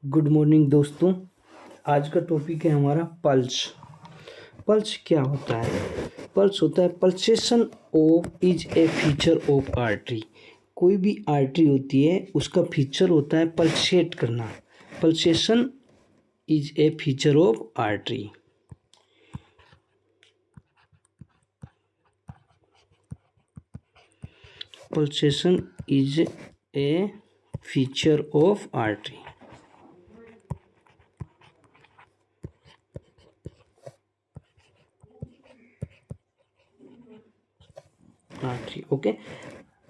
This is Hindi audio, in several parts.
गुड मॉर्निंग दोस्तों। आज का टॉपिक है हमारा पल्स। पल्स क्या होता है? पल्स होता है pulsation of is a feature of artery. कोई भी आर्टरी होती है उसका फीचर होता है पल्सेट करना। Pulsation is a feature of artery. Pulsation is a feature of artery. Artery okay.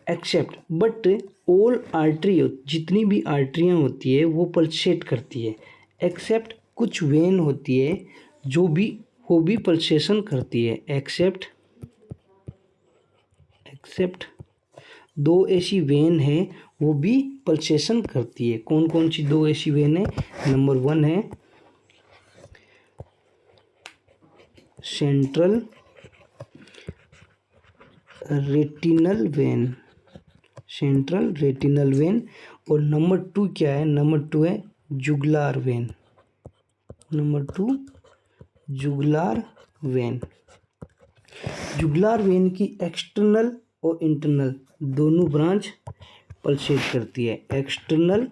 Except but all artery, जितनी भी आर्टरियाँ होती है वो पल्सेट करती है। एक्सेप्ट कुछ वेन होती है जो भी वो भी पल्सेशन करती है। एक्सेप्ट दो ऐसी वेन है वो भी पल्सेशन करती है। कौन कौन सी दो ऐसी वेन है? नंबर 1 है central retinal vein, central retinal vein. और नंबर 2 क्या है? नंबर 2 है jugular vein. Number 2 jugular vein. Jugular vein की एक्सटर्नल और इंटरनल दोनों ब्रांच पल्सेट करती है। एक्सटर्नल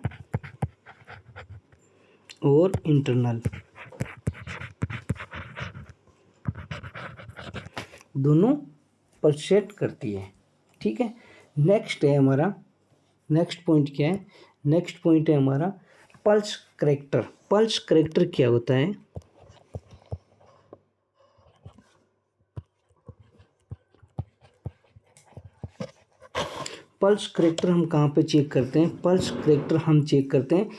और इंटरनल दोनों पल्सेट करती है। ठीक है। नेक्स्ट है हमारा, नेक्स्ट पॉइंट क्या है? नेक्स्ट पॉइंट है हमारा पल्स करेक्टर। पल्स करेक्टर क्या होता है? पल्स करेक्टर हम कहाँ पे चेक करते हैं? पल्स करेक्टर हम चेक करते हैं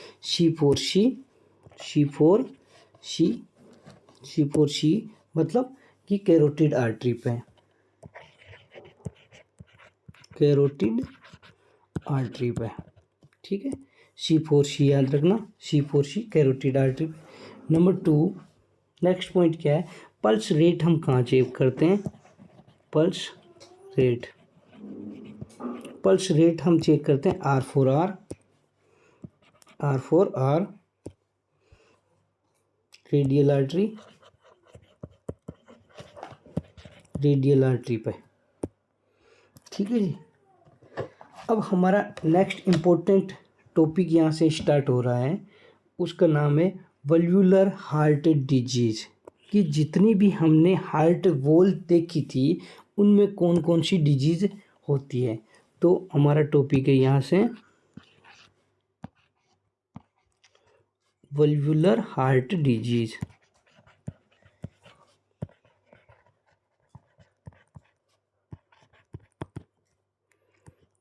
C4C मतलब कि कैरोटिड आर्टरी पे, कैरोटिड आर्टरी पे। ठीक है, C4C याद रखना, C4C कैरोटिड आर्टरी पे। नंबर 2 नेक्स्ट पॉइंट क्या है? पल्स रेट हम कहाँ चेक करते हैं? पल्स रेट हम चेक करते हैं R4R रेडियल आर्टरी पे। ठीक है जी। अब हमारा नेक्स्ट इम्पोर्टेंट टॉपिक यहाँ से स्टार्ट हो रहा है, उसका नाम है वल्वुलर हार्ट डिजीज। कि जितनी भी हमने हार्ट वॉल देखी थी उनमें कौन कौन सी डिजीज होती है। तो हमारा टॉपिक है यहाँ से वल्वुलर हार्ट डिजीज।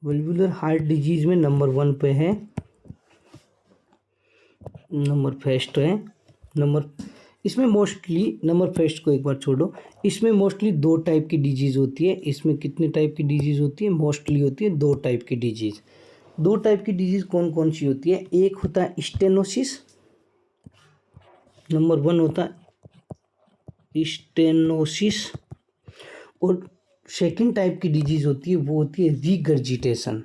वल्वुलर हार्ट डिजीज में नंबर 1 पे है, नंबर फर्स्ट है। इसमें मोस्टली नंबर फर्स्ट को एक बार छोड़ो, इसमें मोस्टली 2 टाइप की डिजीज़ होती है। इसमें कितने टाइप की डिजीज़ होती है? मोस्टली होती है 2 टाइप की डिजीज़। 2 टाइप की डिजीज़ कौन कौन सी होती है? एक होता है स्टेनोसिस, नंबर 1 होता है स्टेनोसिस। और सेकेंड टाइप की डिजीज़ होती है वो होती है रीगर्जिटेशन।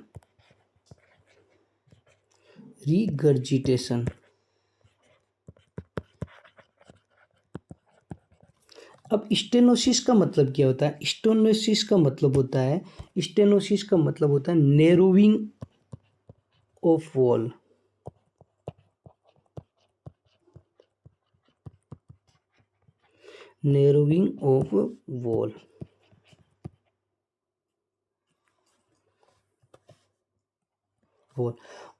अब स्टेनोसिस का मतलब क्या होता है? स्टेनोसिस का मतलब होता है narrowing of wall. Narrowing of wall.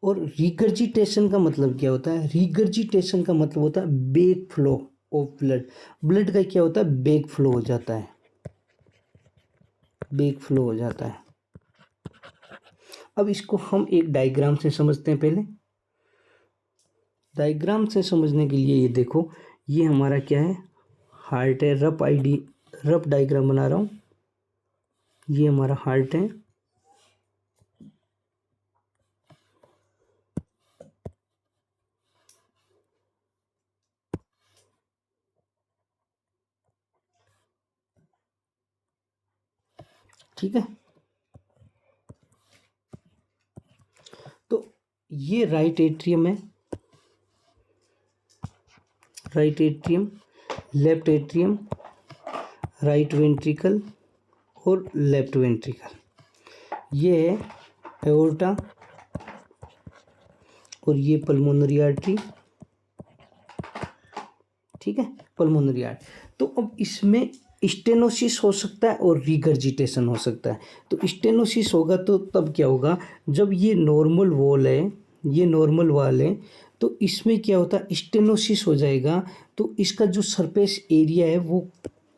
और रिगर्जिटेशन का मतलब क्या होता है? रिगर्जिटेशन का मतलब होता है back flow of blood. Blood का क्या होता है? बैक फ्लो हो जाता है, बैक फ्लो हो जाता है। अब इसको हम एक डायग्राम से समझते हैं। पहले डायग्राम से समझने के लिए ये देखो, ये हमारा क्या है? हार्ट है। रफ डायग्राम बना रहा हूँ। ये हमारा हार्ट है। ठीक है, तो ये राइट एट्रियम है, right atrium, left atrium, right ventricle और लेफ्ट वेंट्रिकल। ये है एओर्टा और ये पल्मोनरी आर्टरी, ठीक है, पल्मोनरी आर्टरी। तो अब इसमें स्टेनोसिस हो सकता है और रिगर्जिटेशन हो सकता है। तो स्टेनोसिस होगा तो तब क्या होगा, जब ये नॉर्मल वॉल है, ये नॉर्मल वॉल है, तो इसमें क्या होता है, स्टेनोसिस हो जाएगा तो इसका जो सरफेस एरिया है वो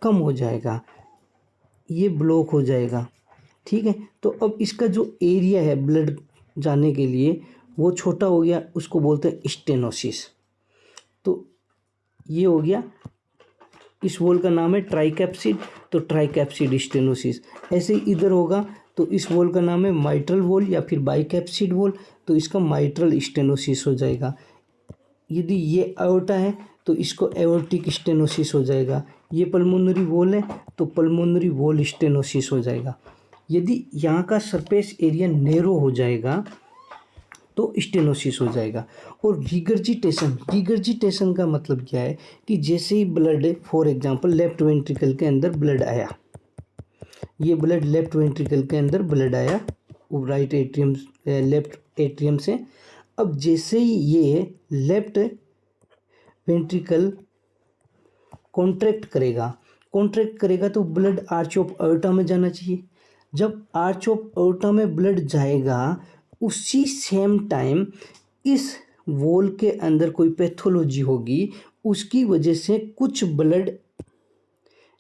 कम हो जाएगा, ये ब्लॉक हो जाएगा, ठीक है। तो अब इसका जो एरिया है ब्लड जाने के लिए वो छोटा हो गया, उसको बोलते हैं स्टेनोसिस। तो ये हो गया, इस वॉल का नाम है ट्राइकैप्सिड, तो ट्राइकैप्सिड स्टेनोसिस। ऐसे ही इधर होगा तो इस वॉल का नाम है माइट्रल वॉल या फिर बाइकैप्सिड वॉल, तो इसका माइट्रल स्टेनोसिस हो जाएगा। यदि ये एओर्टा है तो इसको एओर्टिक स्टेनोसिस हो जाएगा। ये पल्मोनरी वॉल है तो पल्मोनरी वॉल स्टेनोसिस हो जाएगा। यदि यहाँ का सरफेस एरिया नैरो हो जाएगा तो स्टेनोसिस हो जाएगा। और रिगर्जिटेशन, रिगर्जिटेशन का मतलब क्या है कि जैसे ही blood, for example left ventricle के अंदर ब्लड आया, ये ब्लड लेफ्ट वेंट्रिकल के अंदर ब्लड आया राइट एट्रियम, लेफ्ट एट्रियम से। अब जैसे ही ये लेफ्ट वेंट्रिकल कॉन्ट्रैक्ट करेगा, कॉन्ट्रैक्ट करेगा तो ब्लड आर्च ऑफ एओर्टा में जाना चाहिए। जब आर्च ऑफ एओर्टा में ब्लड जाएगा उसी सेम टाइम इस वॉल के अंदर कोई पैथोलॉजी होगी, उसकी वजह से कुछ ब्लड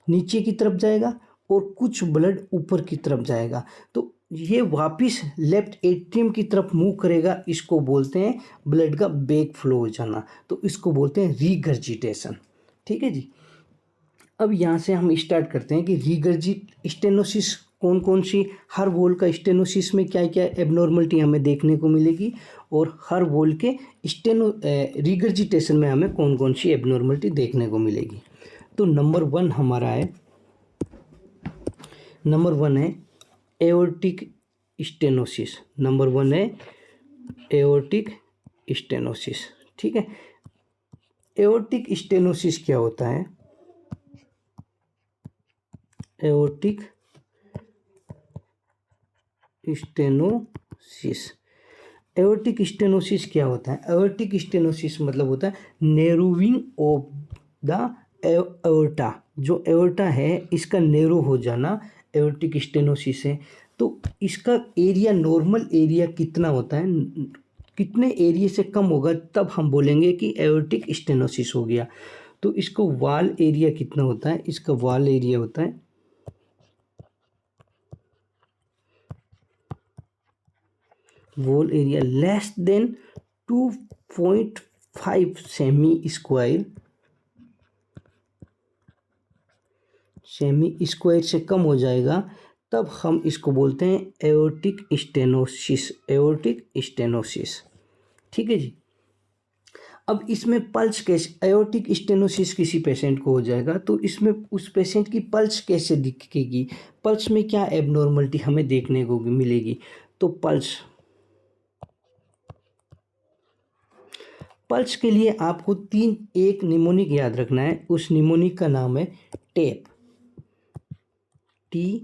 नीचे की तरफ जाएगा और कुछ ब्लड ऊपर की तरफ जाएगा, तो ये वापस लेफ्ट एट्रियम की तरफ मूव करेगा। इसको बोलते हैं ब्लड का बैक फ्लो हो जाना, तो इसको बोलते हैं रिगर्जिटेशन, ठीक है जी। अब यहाँ से हम स्टार्ट करते हैं कि स्टेनोसिस कौन कौन सी, हर वॉल का स्टेनोसिस में क्या क्या एबनॉर्मलिटी हमें देखने को मिलेगी और हर वॉल के रिगर्जिटेशन में हमें कौन कौन सी एबनॉर्मलिटी देखने को मिलेगी। तो नंबर वन हमारा है, नंबर वन है एओर्टिक स्टेनोसिस। नंबर वन है एओर्टिक स्टेनोसिस, ठीक है। एओर्टिक स्टेनोसिस क्या होता है, एओर्टिक स्टेनोसिस, एओर्टिक स्टेनोसिस क्या होता है, एओर्टिक स्टेनोसिस मतलब होता है नैरोइंग ऑफ द एओर्टा। जो एओर्टा है इसका नैरो हो जाना एओर्टिक स्टेनोसिस है। तो इसका एरिया, नॉर्मल एरिया कितना होता है, कितने एरिया से कम होगा तब हम बोलेंगे कि एओर्टिक स्टेनोसिस हो गया। तो इसको वॉल एरिया कितना होता है, इसका वॉल एरिया होता है wall area less than 2.5 semi square, semi square से कम हो जाएगा तब हम इसको बोलते हैं एओर्टिक स्टेनोसिस, एओर्टिक स्टेनोसिस, ठीक है जी। अब इसमें पल्स कैसे, एओर्टिक स्टेनोसिस किसी पेशेंट को हो जाएगा तो इसमें उस पेशेंट की पल्स कैसे दिखेगी, पल्स में क्या एबनॉर्मलिटी हमें देखने को मिलेगी। तो पल्स, पल्स के लिए आपको एक निमोनिक याद रखना है, उस निमोनिक का नाम है टेप, TAP,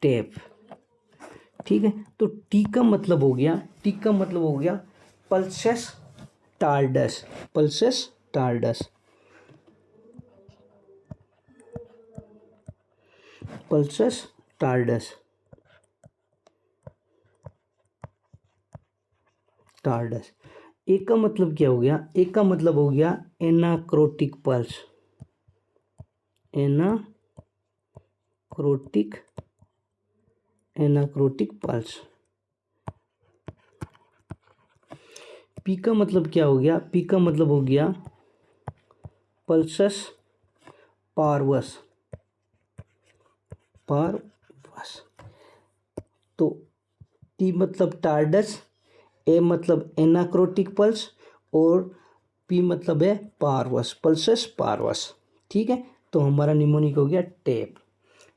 टेप, ठीक है। तो टी का मतलब हो गया, टी का मतलब हो गया पल्सेस टार्डस, पल्सेस टार्डस, पल्सेस टार्डस, टार्डस। एक का मतलब क्या हो गया, एक का मतलब हो गया एनाक्रोटिक पल्स, एनाक्रोटिक, एनाक्रोटिक पल्स। पी का मतलब क्या हो गया, पी का मतलब हो गया पल्सस पार्वस, पार्वस। तो टी मतलब टार्डस, ए मतलब एनाक्रोटिक पल्स और पी मतलब है पार्वस, पल्सस पार्वस, ठीक है। तो हमारा निमोनिक हो गया टेप,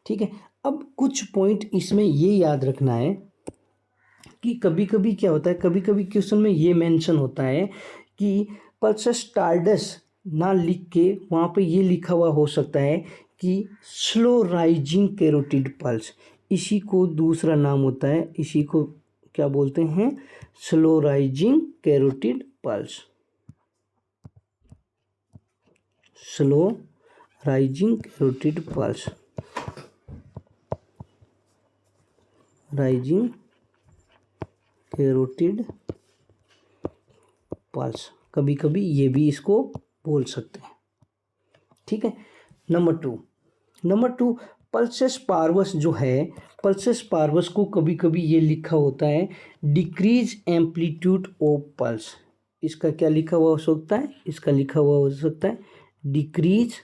ठीक है। अब कुछ पॉइंट इसमें ये याद रखना है कि कभी कभी क्या होता है, कभी कभी क्वेश्चन में ये मेंशन होता है कि पल्सस टार्डस ना लिख के वहाँ पे ये लिखा हुआ हो सकता है कि स्लो राइजिंग कैरोटिड पल्स। इसी को दूसरा नाम होता है, इसी को क्या बोलते हैं, slow rising carotid pulse. Slow rising carotid pulse, rising carotid pulse, कभी कभी ये भी इसको बोल सकते हैं। ठीक है। नंबर टू पल्सस पार्वस जो है, पल्सस पार्वस को कभी कभी ये लिखा होता है डिक्रीज एम्पलीट्यूड ऑफ पल्स। इसका क्या लिखा हुआ हो सकता है, इसका लिखा हुआ हो सकता है decrease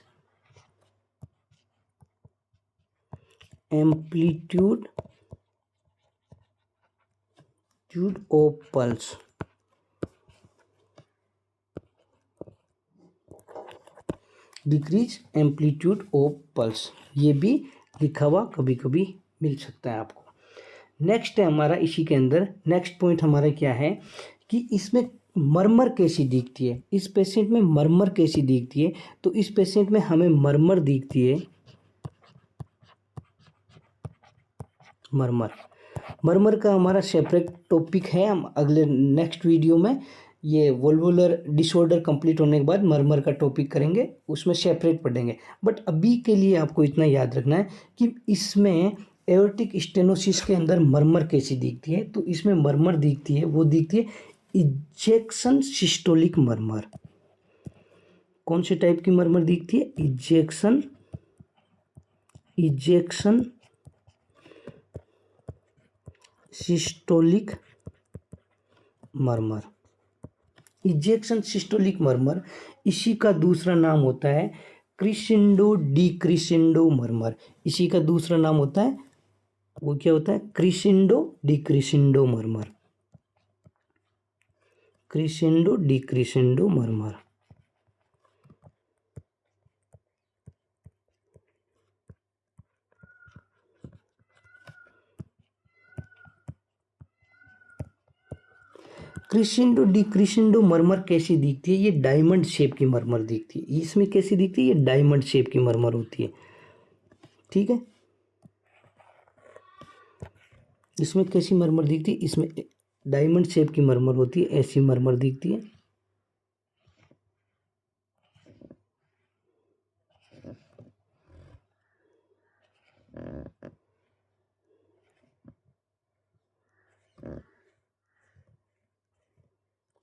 amplitude of pulse. Decrease amplitude of pulse, ये भी लिखा हुआ कभी कभी मिल सकता है आपको। नेक्स्ट है हमारा, इसी के अंदर नेक्स्ट पॉइंट हमारा क्या है कि इसमें मरमर कैसी दिखती है, इस पेशेंट में मरमर कैसी दिखती है। तो इस पेशेंट में हमें मरमर दिखती है, मरमर का हमारा सेपरेट टॉपिक है, हम अगले नेक्स्ट वीडियो में ये वल्वुलर डिसऑर्डर कंप्लीट होने के बाद मरमर का टॉपिक करेंगे, उसमें सेपरेट पढ़ेंगे। बट अभी के लिए आपको इतना याद रखना है कि इसमें एओर्टिक स्टेनोसिस के अंदर मरमर कैसी दिखती है। तो इसमें मरमर दिखती है, वो दिखती है इजेक्शन सिस्टोलिक मरमर। कौन से टाइप की मरमर दिखती है, इजेक्शन सिस्टोलिक मरमर। इजेक्शन सिस्टोलिक मरमर, इसी का दूसरा नाम होता है क्रिसेंडो डिक्रिसेंडो मरमर। इसी का दूसरा नाम होता है, वो क्या होता है, क्रिसेंडो डिक्रिसेंडो मरमर, क्रिसेंडो डिक्रिसेंडो मरमर। क्रिसेंडो डिक्रिसेंडो मरमर कैसी दिखती है, ये डायमंड शेप की मरमर दिखती है। इसमें कैसी दिखती है, ये डायमंड शेप की मरमर होती है। ठीक है, इसमें कैसी मरमर दिखती है, इसमें डायमंड शेप की मरमर होती है, ऐसी मरमर दिखती है।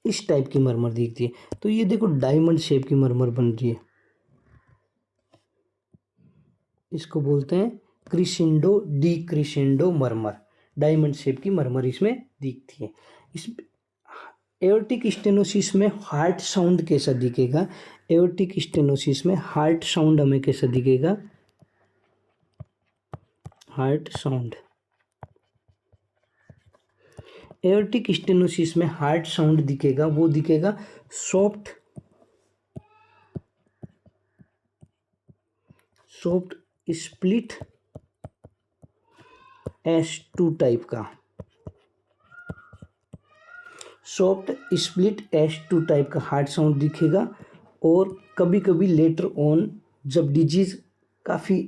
इस टाइप की मरमर दिखती है। तो ये देखो डायमंड शेप की मरमर बन रही है, इसको बोलते हैं क्रिसेंडो डिक्रिसेंडो मरमर। डायमंड शेप की मरमर इसमें दिखती है। इस एओर्टिक स्टेनोसिस में हार्ट साउंड कैसा दिखेगा, एओर्टिक स्टेनोसिस में हार्ट साउंड हमें कैसा दिखेगा, हार्ट साउंड, एओर्टिक स्टेनोसिस में हार्ट साउंड दिखेगा, वो दिखेगा सॉफ्ट स्प्लिट S2 टाइप का, सॉफ्ट स्प्लिट S2 टाइप का हार्ट साउंड दिखेगा। और कभी कभी लेटर ऑन जब डिजीज काफ़ी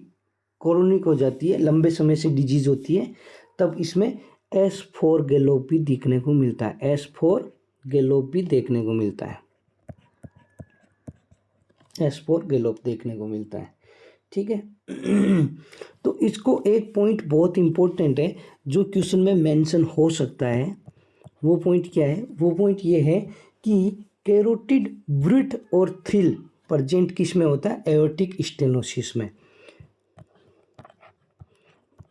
क्रोनिक हो जाती है, लंबे समय से डिजीज होती है, तब इसमें S4 गैलोप भी दिखने को मिलता है, S4 गैलोप भी देखने को मिलता है, S4 गैलोप देखने को मिलता है। ठीक है। तो इसको एक पॉइंट बहुत इंपॉर्टेंट है जो क्वेश्चन में मेंशन हो सकता है, वो पॉइंट क्या है, वो पॉइंट ये है कि कैरोटिड ब्रिथ और थ्रिल प्रेजेंट किस में होता है, एओर्टिक स्टेनोसिस में।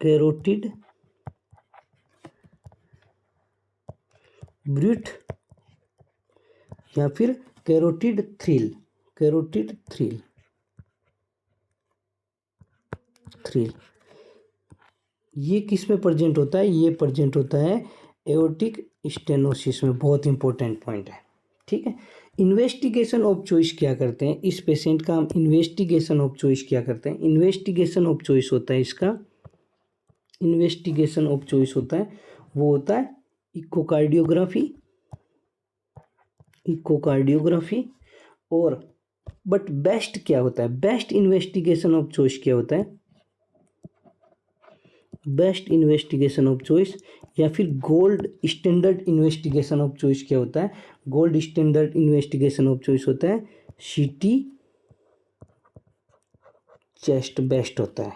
कैरोटिड ब्रिथ या फिर कैरोटिड थ्रिल, कैरोटिड थ्रिल, ये किस में प्रेजेंट होता है, ये प्रेजेंट होता है एओर्टिक स्टेनोसिस में। बहुत इंपॉर्टेंट पॉइंट है। ठीक है। इन्वेस्टिगेशन ऑफ चॉइस क्या करते हैं, इस पेशेंट का हम इन्वेस्टिगेशन ऑफ चॉइस क्या करते हैं, इन्वेस्टिगेशन ऑफ चॉइस होता है इसका, इन्वेस्टिगेशन ऑफ चॉइस होता है वो होता है इकोकार्डियोग्राफी, और बट बेस्ट क्या होता है, बेस्ट इन्वेस्टिगेशन ऑफ चॉइस क्या होता है, बेस्ट इन्वेस्टिगेशन ऑफ चॉइस या फिर gold standard investigation of choice क्या होता है, gold standard investigation of choice होता है सीटी चेस्ट बेस्ट होता है,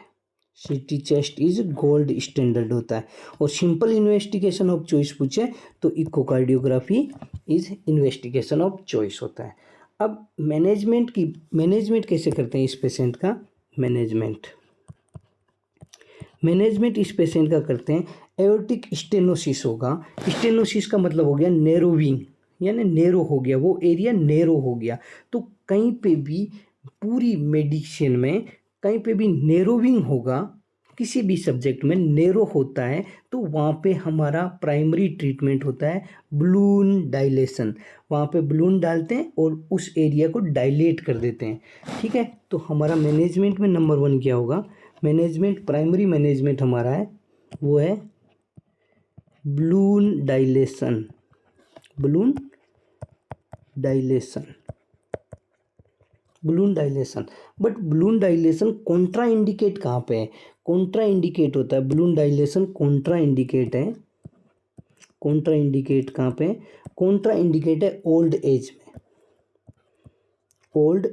सीटी चेस्ट इज गोल्ड स्टैंडर्ड होता है। और सिंपल इन्वेस्टिगेशन ऑफ चॉइस पूछे तो echocardiography is investigation of choice होता है। अब मैनेजमेंट कैसे करते हैं इस पेशेंट का, मैनेजमेंट इस पेशेंट का करते हैं, एओर्टिक स्टेनोसिस होगा, स्टेनोसिस का मतलब हो गया नैरोविंग, यानी नैरो हो गया, वो एरिया नैरो हो गया। तो कहीं पे भी पूरी मेडिसिन में कहीं पे भी नैरोविंग होगा, किसी भी सब्जेक्ट में नैरो होता है तो वहाँ पे हमारा प्राइमरी ट्रीटमेंट होता है बलून डायलेशन, वहाँ पे बलून डालते हैं और उस एरिया को डायलेट कर देते हैं, ठीक है। तो हमारा मैनेजमेंट में नंबर 1 क्या होगा, मैनेजमेंट प्राइमरी मैनेजमेंट हमारा है वो है balloon dilation, but balloon dilation Contra indicate कहाँ पे है, कॉन्ट्रा इंडिकेट होता है बलून डायलेशन, कॉन्ट्रा इंडिकेट कहाँ पे, कॉन्ट्रा इंडिकेट है ओल्ड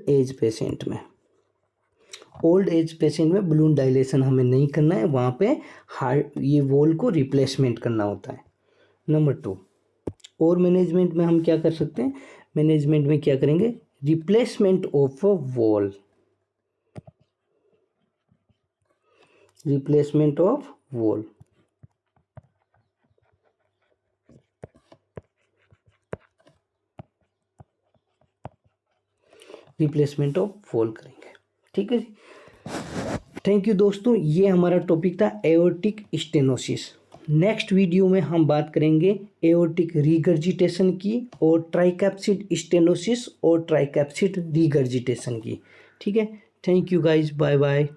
एज पेशेंट में बलून डायलेशन हमें नहीं करना है, वहाँ पे हार्ट ये वॉल को रिप्लेसमेंट करना होता है। नंबर 2, और मैनेजमेंट में हम क्या कर सकते हैं, मैनेजमेंट में क्या करेंगे, replacement of a wall, replacement of wall, करेंगे, ठीक है जी। थैंक यू दोस्तों, ये हमारा टॉपिक था एओर्टिक स्टेनोसिस। नेक्स्ट वीडियो में हम बात करेंगे एओर्टिक रीगर्जिटेशन की और ट्राइकैप्सिड स्टेनोसिस और ट्राइकैप्सिड रीगर्जिटेशन की, ठीक है। Thank you guys, bye bye.